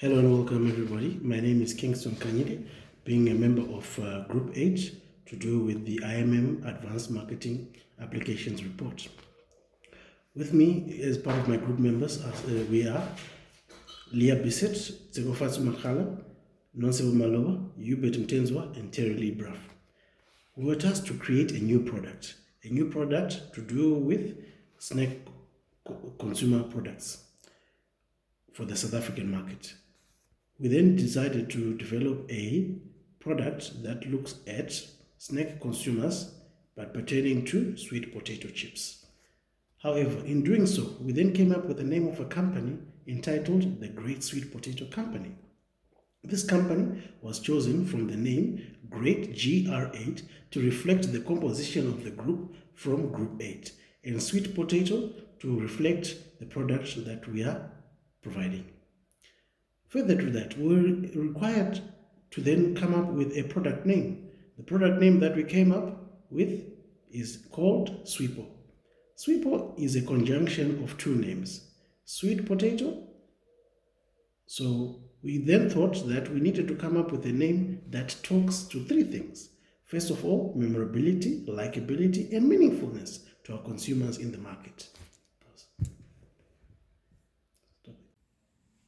Hello and welcome everybody. My name is Kingstone Kanyile, being a member of Gr8 to do with the IMM Advanced Marketing Applications Report. With me as part of my group members we are Leah Bisset, Tshegofatso Makgala, Nongcebo Malova, Hubert Mutenzwa, and Terri Bruff. We were tasked to create a new product to do with snack consumer products for the South African market. We then decided to develop a product that looks at snack consumers but pertaining to sweet potato chips. However, in doing so, we then came up with the name of a company entitled the Great Sweet Potato Company. This company was chosen from the name Gr8, Gr8, to reflect the composition of the group from Gr8, and sweet potato to reflect the product that we are providing. Further to that, we were required to then come up with a product name. The product name that we came up with is called Sweepo. Sweepo is a conjunction of two names, sweet potato. So we then thought that we needed to come up with a name that talks to three things. First of all, memorability, likability, and meaningfulness to our consumers in the market.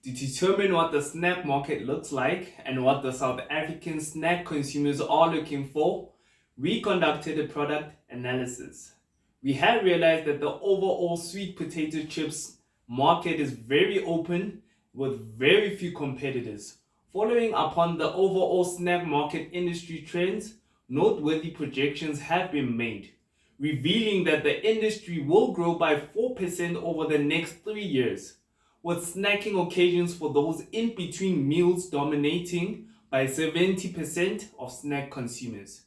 To determine what the snack market looks like and what the South African snack consumers are looking for, we conducted a product analysis. We had realized that the overall sweet potato chips market is very open with very few competitors. Following upon the overall snack market industry trends, noteworthy projections have been made, revealing that the industry will grow by 4% over the next 3 years, with snacking occasions for those in between meals dominating by 70% of snack consumers.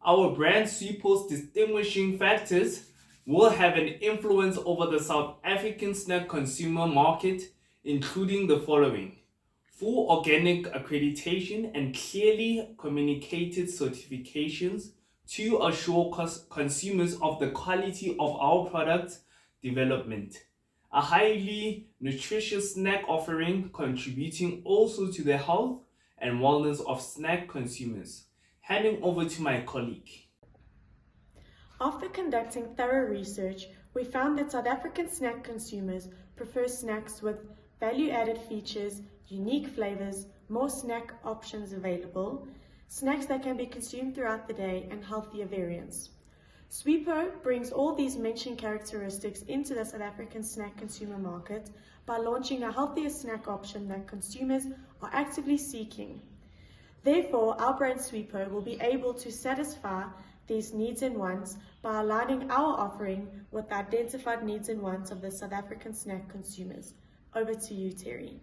Our brand Sweepo's distinguishing factors will have an influence over the South African snack consumer market, including the following: full organic accreditation and clearly communicated certifications to assure consumers of the quality of our product development. A highly nutritious snack offering contributing also to the health and wellness of snack consumers. Handing over to my colleague. After conducting thorough research, we found that South African snack consumers prefer snacks with value-added features, unique flavors, more snack options available, snacks that can be consumed throughout the day, and healthier variants. Sweepo brings all these mentioned characteristics into the South African snack consumer market by launching a healthier snack option that consumers are actively seeking. Therefore, our brand Sweepo will be able to satisfy these needs and wants by aligning our offering with the identified needs and wants of the South African snack consumers. Over to you, Terri.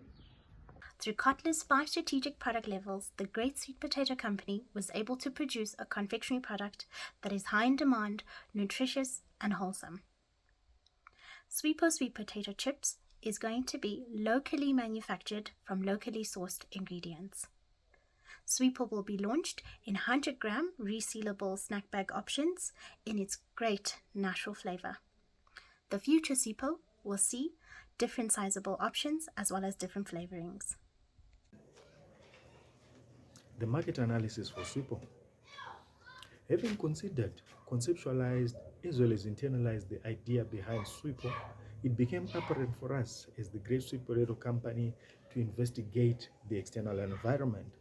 Through Kotler's 5 strategic product levels, the Great Sweet Potato Company was able to produce a confectionery product that is high in demand, nutritious, and wholesome. Sweepo Sweet Potato Chips is going to be locally manufactured from locally sourced ingredients. Sweepo will be launched in 100-gram resealable snack bag options in its great natural flavor. The future Sweepo will see different sizable options as well as different flavorings. The market analysis for Sweepo. Having considered, conceptualized, as well as internalized the idea behind Sweepo, it became apparent for us as the Great Sweet Potato Company to investigate the external environment.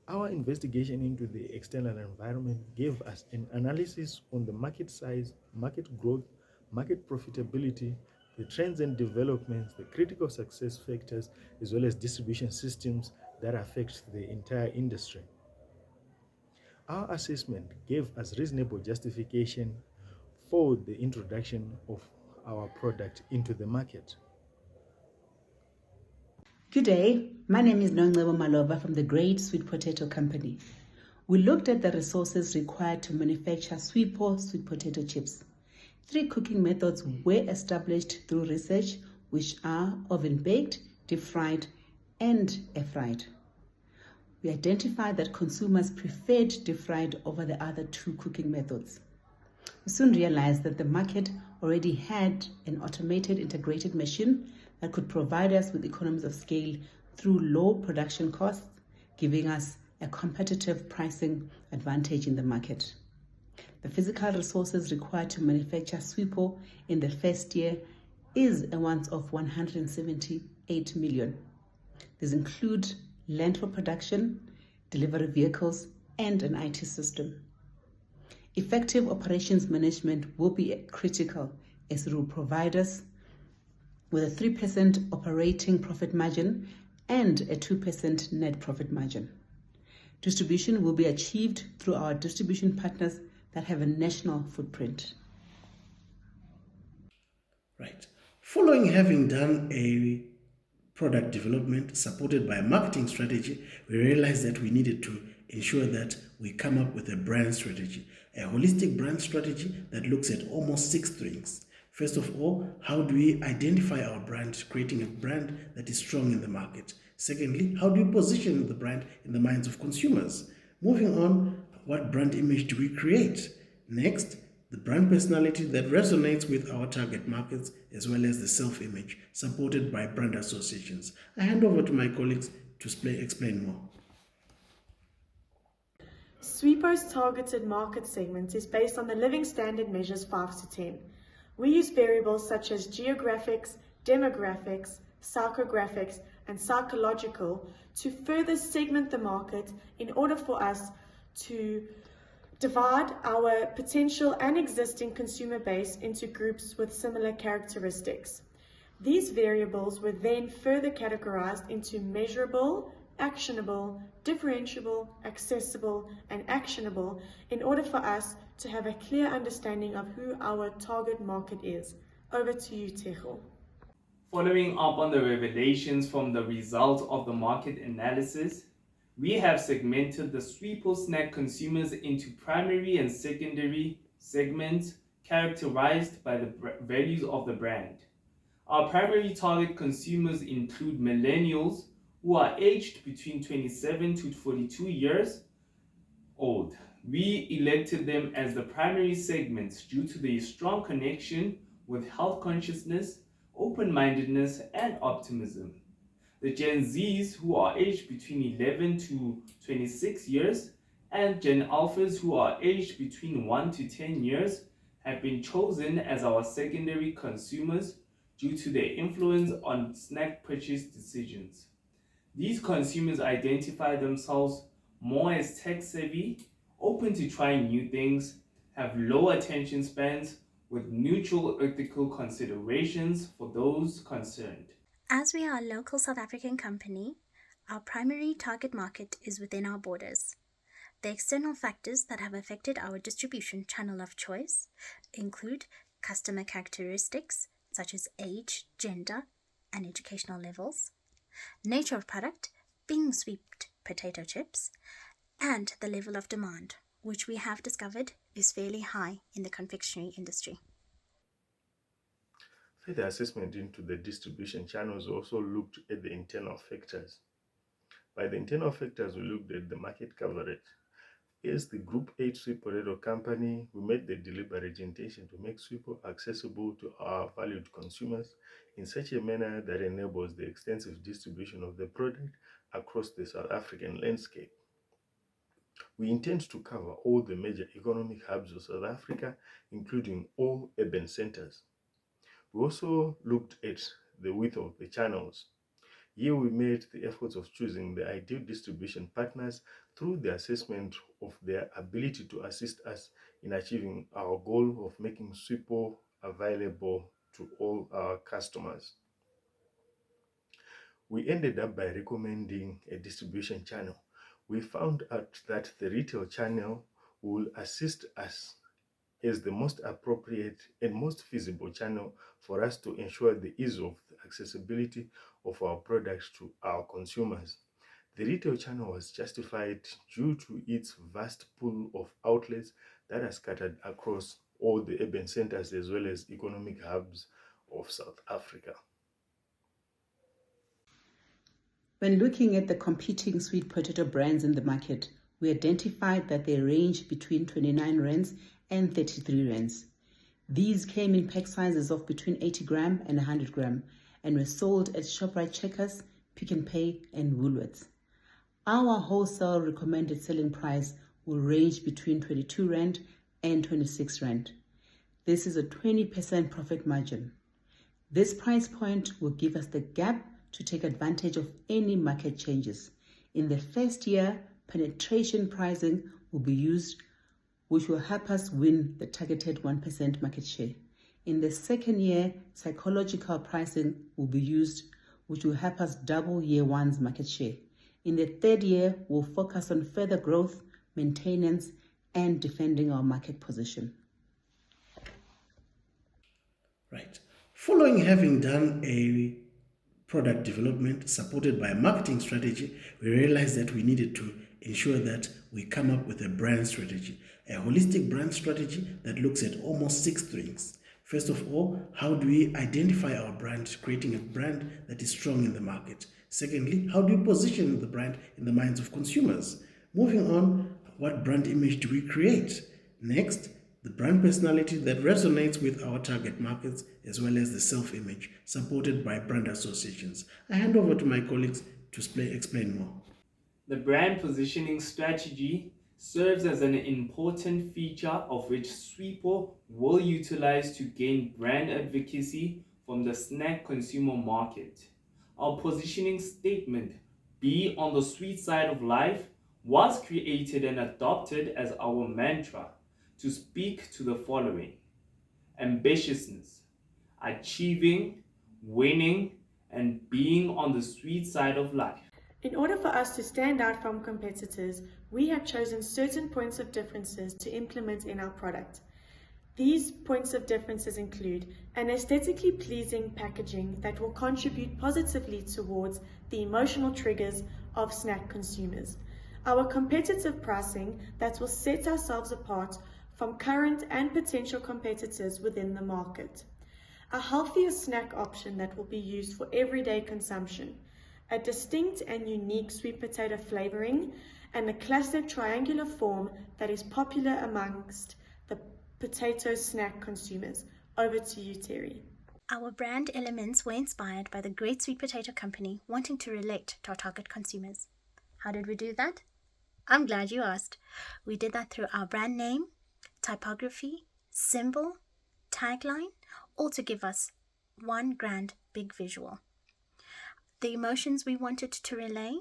Our investigation into the external environment gave us an analysis on the market size, market growth, market profitability, the trends and developments, the critical success factors, as well as distribution systems that affect the entire industry. Our assessment gave us reasonable justification for the introduction of our product into the market. Good day, my name is Nongcebo Malova from the Great Sweet Potato Company. We looked at the resources required to manufacture Sweepo sweet potato chips. 3 cooking methods were established through research, which are oven-baked, deep-fried, and air-fried. We identified that consumers preferred deep-fried over the other 2 cooking methods. We soon realized that the market already had an automated integrated machine that could provide us with economies of scale through low production costs, giving us a competitive pricing advantage in the market. The physical resources required to manufacture Swipo in the first year is a once-off 178 million. These include land for production, delivery vehicles, and an IT system. Effective operations management will be critical as it will provide us with a 3% operating profit margin and a 2% net profit margin. Distribution will be achieved through our distribution partners that have a national footprint. Right. Following having done a product development supported by a marketing strategy, we realized that we needed to ensure that we come up with a brand strategy, a holistic brand strategy that looks at almost 6 things. First of all, how do we identify our brand, creating a brand that is strong in the market? Secondly, how do we position the brand in the minds of consumers? Moving on, what brand image do we create? Next, the brand personality that resonates with our target markets, as well as the self-image, supported by brand associations. I hand over to my colleagues to explain more. Swipo's targeted market segment is based on the Living Standard measures 5 to 10. We use variables such as geographics, demographics, psychographics, and psychological to further segment the market in order for us to divide our potential and existing consumer base into groups with similar characteristics. These variables were then further categorized into measurable, actionable, differentiable, accessible, and actionable in order for us to have a clear understanding of who our target market is. Over to you, Tshegofatso. Following up on the revelations from the results of the market analysis, we have segmented the Swipo snack consumers into primary and secondary segments characterized by the values of the brand. Our primary target consumers include millennials who are aged between 27 to 42 years old. We elected them as the primary segments due to their strong connection with health consciousness, open-mindedness, and optimism. The Gen Zs, who are aged between 11 to 26 years, and Gen Alphas, who are aged between 1 to 10 years, have been chosen as our secondary consumers due to their influence on snack purchase decisions. These consumers identify themselves more as tech-savvy, open to trying new things, have low attention spans, with neutral ethical considerations for those concerned. As we are a local South African company, our primary target market is within our borders. The external factors that have affected our distribution channel of choice include customer characteristics such as age, gender, and educational levels, nature of product being sweet potato chips, and the level of demand, which we have discovered is fairly high in the confectionery industry. Further assessment into the distribution channels also looked at the internal factors. By the internal factors, we looked at the market coverage. As the Gr8 sweet potato company, we made the deliberate intention to make Swipo accessible to our valued consumers in such a manner that enables the extensive distribution of the product across the South African landscape. We intend to cover all the major economic hubs of South Africa, including all urban centers. We also looked at the width of the channels. Here we made the efforts of choosing the ideal distribution partners through the assessment of their ability to assist us in achieving our goal of making Swipo available to all our customers. We ended up by recommending a distribution channel. We found out that the retail channel will assist us as the most appropriate and most feasible channel for us to ensure the ease of the accessibility of our products to our consumers. The retail channel was justified due to its vast pool of outlets that are scattered across all the urban centers as well as economic hubs of South Africa. When looking at the competing sweet potato brands in the market, we identified that they range between 29 rands and 33 rands. These came in pack sizes of between 80 gram and 100 gram and were sold at Shoprite Checkers, Pick n Pay, and Woolworths. Our wholesale recommended selling price will range between 22 Rand and 26 Rand. This is a 20% profit margin. This price point will give us the gap to take advantage of any market changes. In the first year, penetration pricing will be used, which will help us win the targeted 1% market share. In the second year, psychological pricing will be used, which will help us double year one's market share. In the third year, we'll focus on further growth, maintenance, and defending our market position. Right. Following having done a product development supported by a marketing strategy, we realized that we needed to ensure that we come up with a brand strategy, a holistic brand strategy that looks at almost 6 things. First of all, how do we identify our brand, creating a brand that is strong in the market? Secondly, how do we position the brand in the minds of consumers? Moving on, what brand image do we create? Next, the brand personality that resonates with our target markets, as well as the self-image, supported by brand associations. I hand over to my colleagues to explain more. The brand positioning strategy serves as an important feature of which Swipo will utilize to gain brand advocacy from the snack consumer market. Our positioning statement, "Be on the sweet side of life," was created and adopted as our mantra to speak to the following: ambitiousness, achieving, winning, and being on the sweet side of life. In order for us to stand out from competitors, we have chosen certain points of differences to implement in our product. These points of differences include an aesthetically pleasing packaging that will contribute positively towards the emotional triggers of snack consumers, our competitive pricing that will set ourselves apart from current and potential competitors within the market, a healthier snack option that will be used for everyday consumption, a distinct and unique sweet potato flavoring, and a classic triangular form that is popular amongst the potato snack consumers. Over to you, Terri. Our brand elements were inspired by the Great Sweet Potato Company wanting to relate to our target consumers. How did we do that? I'm glad you asked. We did that through our brand name, typography, symbol, tagline, all to give us one grand big visual. The emotions we wanted to relay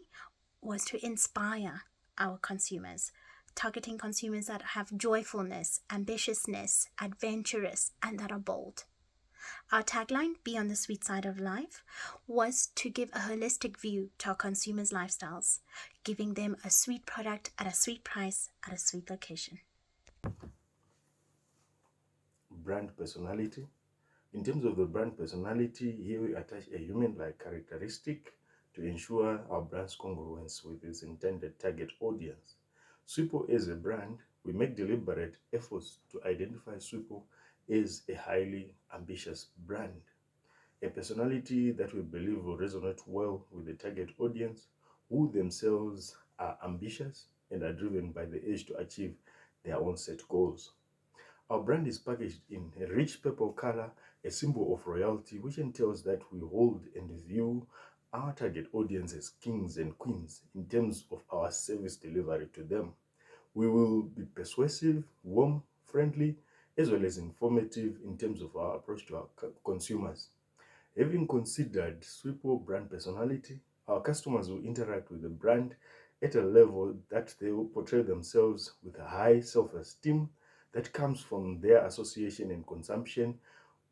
was to inspire our consumers, targeting consumers that have joyfulness, ambitiousness, adventurous, and that are bold. Our tagline, "Be on the sweet side of life," was to give a holistic view to our consumers' lifestyles, giving them a sweet product at a sweet price at a sweet location. Brand personality. In terms of the brand personality, here we attach a human-like characteristic to ensure our brand's congruence with its intended target audience. Swipo as a brand, we make deliberate efforts to identify Swipo as a highly ambitious brand, a personality that we believe will resonate well with the target audience, who themselves are ambitious and are driven by the urge to achieve their own set goals. Our brand is packaged in a rich purple color, a symbol of royalty, which entails that we hold and view our target audience as kings and queens in terms of our service delivery to them. We will be persuasive, warm, friendly, as well as informative in terms of our approach to our consumers. Having considered Swipo brand personality, our customers will interact with the brand at a level that they will portray themselves with a high self-esteem that comes from their association and consumption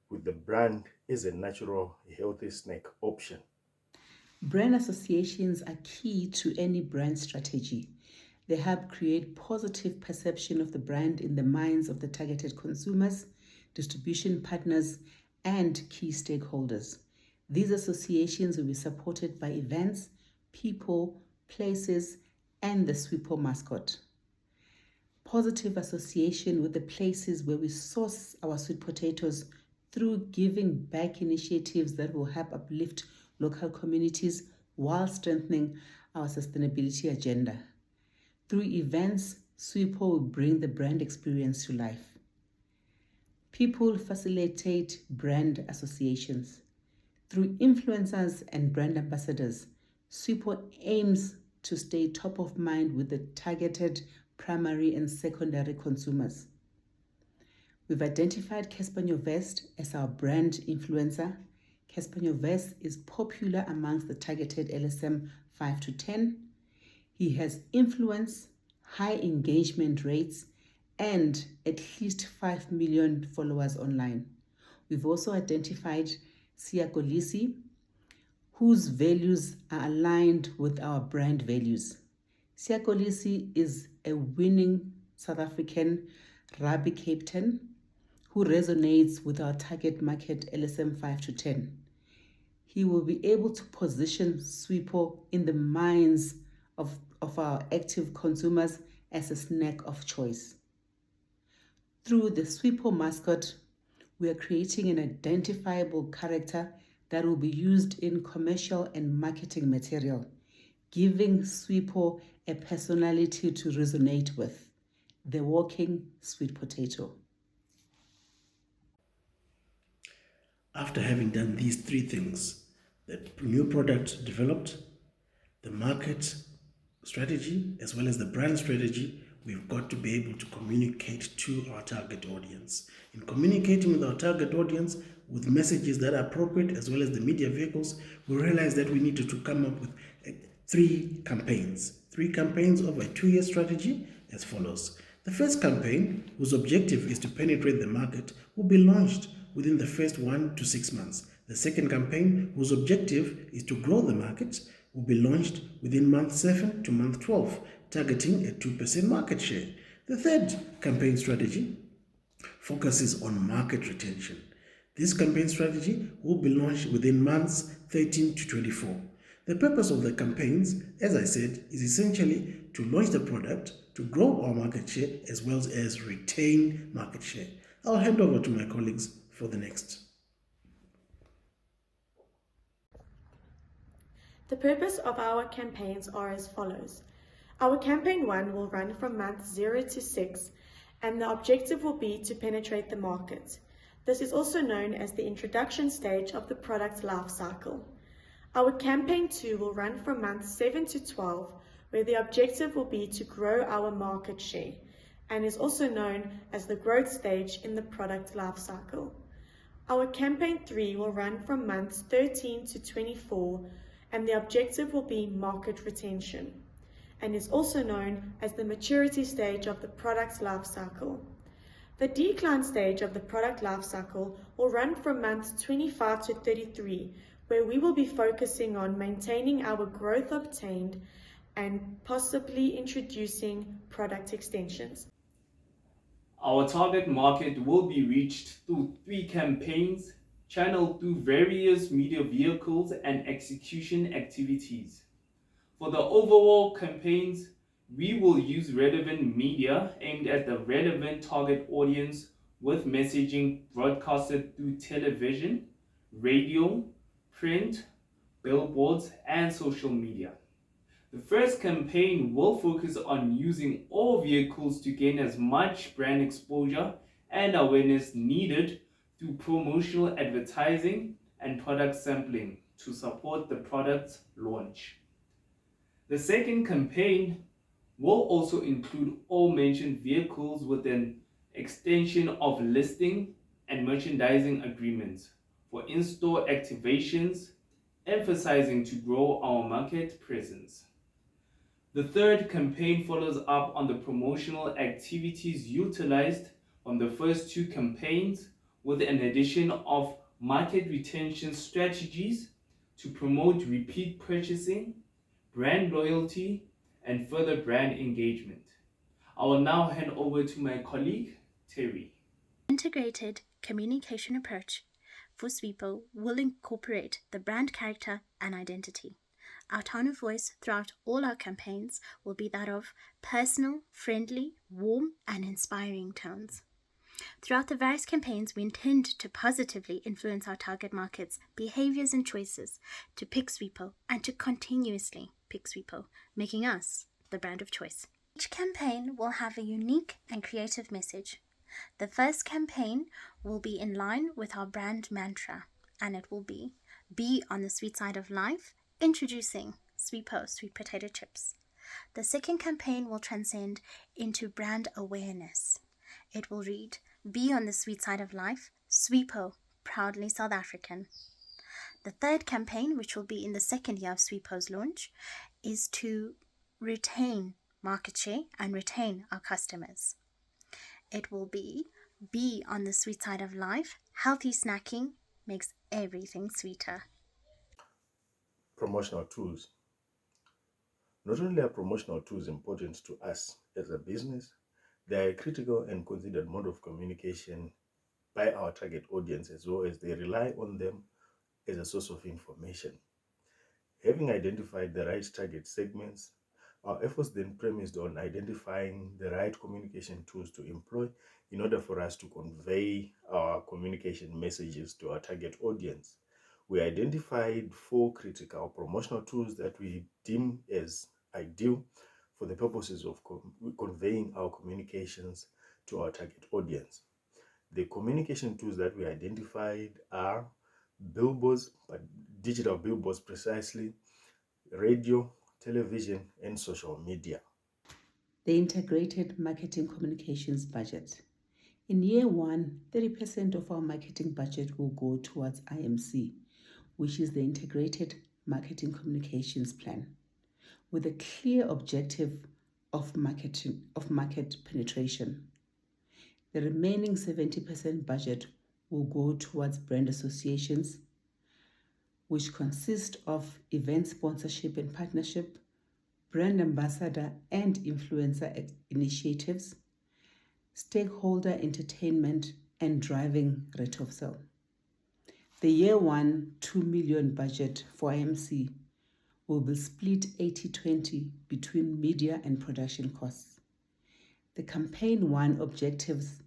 with the brand as a natural, healthy snack option. Brand associations are key to any brand strategy. They help create positive perception of the brand in the minds of the targeted consumers, distribution partners, and key stakeholders. These associations will be supported by events, people, places, and the Swipo mascot. Positive association with the places where we source our sweet potatoes through giving back initiatives that will help uplift local communities while strengthening our sustainability agenda. Through events, Swipo will bring the brand experience to life. People facilitate brand associations. Through influencers and brand ambassadors, Swipo aims to stay top of mind with the targeted primary and secondary consumers. We've identified Casper Nyovest as our brand influencer. Casper Nyovest is popular amongst the targeted LSM 5 to 10. He has influence, high engagement rates, and at least 5 million followers online. We've also identified Siyakolisi, whose values are aligned with our brand values. Siyakolisi is a winning South African rugby captain who resonates with our target market LSM 5 to 10. He will be able to position Swipo in the minds of our active consumers as a snack of choice. Through the Swipo mascot, we are creating an identifiable character that will be used in commercial and marketing material, giving Swipo a personality to resonate with, the walking sweet potato. After having done these three things, the new product developed, the market strategy, as well as the brand strategy, we've got to be able to communicate to our target audience. In communicating with our target audience with messages that are appropriate, as well as the media vehicles, we realized that we needed to come up with three campaigns of a 2-year strategy as follows. The first campaign, whose objective is to penetrate the market, will be launched within the first 1 to 6 months. The second campaign, whose objective is to grow the market, will be launched within month 7 to month 12, targeting a 2% market share. The third campaign strategy focuses on market retention. This campaign strategy will be launched within months 13 to 24. The purpose of the campaigns, as I said, is essentially to launch the product, to grow our market share, as well as retain market share. I'll hand over to my colleagues for the next. The purpose of our campaigns are as follows. Our campaign 1 will run from months 0 to 6, and the objective will be to penetrate the market. This is also known as the introduction stage of the product's life cycle. Our campaign 2 will run from months 7 to 12, where the objective will be to grow our market share, and is also known as the growth stage in the product life cycle. Our campaign 3 will run from months 13 to 24, and the objective will be market retention, and is also known as the maturity stage of the product's life cycle. The decline stage of the product life cycle will run from months 25 to 33, where we will be focusing on maintaining our growth obtained and possibly introducing product extensions. Our target market will be reached through 3 campaigns, channeled through various media vehicles and execution activities. For the overall campaigns, we will use relevant media aimed at the relevant target audience with messaging broadcasted through television, radio, print, billboards, and social media. The first campaign will focus on using all vehicles to gain as much brand exposure and awareness needed through promotional advertising and product sampling to support the product's launch. The second campaign will also include all mentioned vehicles with an extension of listing and merchandising agreements for in-store activations, emphasizing to grow our market presence. The third campaign follows up on the promotional activities utilized from the first 2 campaigns with an addition of market retention strategies to promote repeat purchasing, brand loyalty, and further brand engagement. I will now hand over to my colleague, Terri. Integrated communication approach for Swipo will incorporate the brand character and identity. Our tone of voice throughout all our campaigns will be that of personal, friendly, warm, and inspiring tones. Throughout the various campaigns, we intend to positively influence our target markets' behaviors and choices to pick Swipo and to continuously pick Swipo, making us the brand of choice. Each campaign will have a unique and creative message. The first campaign will be in line with our brand mantra, and it will be Be on the sweet side of life, introducing Sweepo sweet potato chips. The second campaign will transcend into brand awareness. It will read, Be on the sweet side of life, Sweepo, proudly South African. The third campaign, which will be in the second year of Sweepo's launch, is to retain market share and retain our customers. It will be on the sweet side of life, healthy snacking makes everything sweeter. Promotional tools. Not only are promotional tools important to us as a business, they are a critical and considered mode of communication by our target audience, as well as they rely on them as a source of information. Having identified the right target segments, our efforts then premised on identifying the right communication tools to employ in order for us to convey our communication messages to our target audience. We identified 4 critical promotional tools that we deem as ideal for the purposes of conveying our communications to our target audience. The communication tools that we identified are billboards, but digital billboards precisely, radio, television, and social media. The integrated marketing communications budget. In year 1, 30% of our marketing budget will go towards IMC, which is the integrated marketing communications plan, with a clear objective of market penetration. The remaining 70% budget will go towards brand associations, which consist of event sponsorship and partnership, brand ambassador and influencer initiatives, stakeholder entertainment, and driving rate of sale. The year 1 2 million budget for IMC will be split 80-20 between media and production costs. The campaign 1 objectives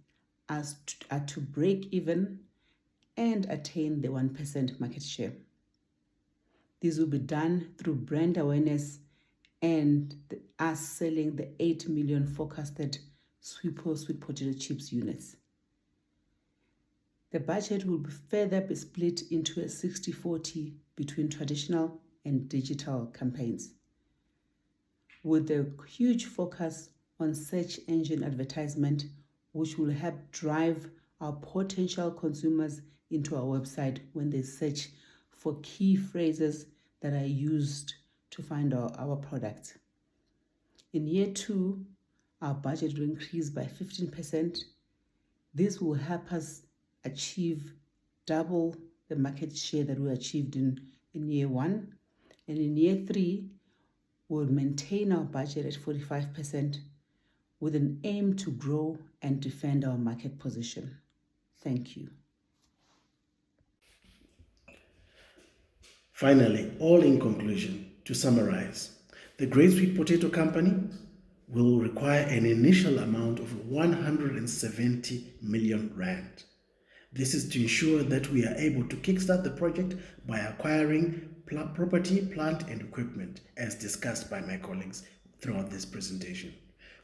are to break even and attain the 1% market share. This will be done through brand awareness and us selling the 8 million forecasted Sweepo sweet potato chips units. The budget will further be split into a 60-40 between traditional and digital campaigns, with a huge focus on search engine advertisement, which will help drive our potential consumers into our website when they search for key phrases that are used to find our products. In year 2, our budget will increase by 15%. This will help us achieve double the market share that we achieved in year 1. And in year 3, we'll maintain our budget at 45% with an aim to grow and defend our market position. Thank you. Finally, all in conclusion, to summarize, the Great Sweet Potato Company will require an initial amount of 170 million rand. This is to ensure that we are able to kickstart the project by acquiring property, plant, and equipment, as discussed by my colleagues throughout this presentation.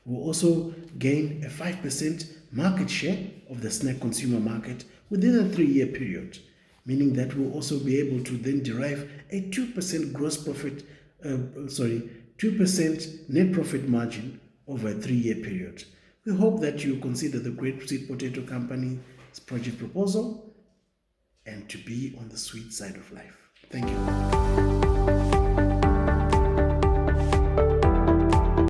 We'll also gain a 5% market share of the snack consumer market within a 3-year period, meaning that we'll also be able to then derive a 2% 2% net profit margin over a 3-year period. We hope that you consider the Great Sweet Potato Company's project proposal and to be on the sweet side of life. Thank you.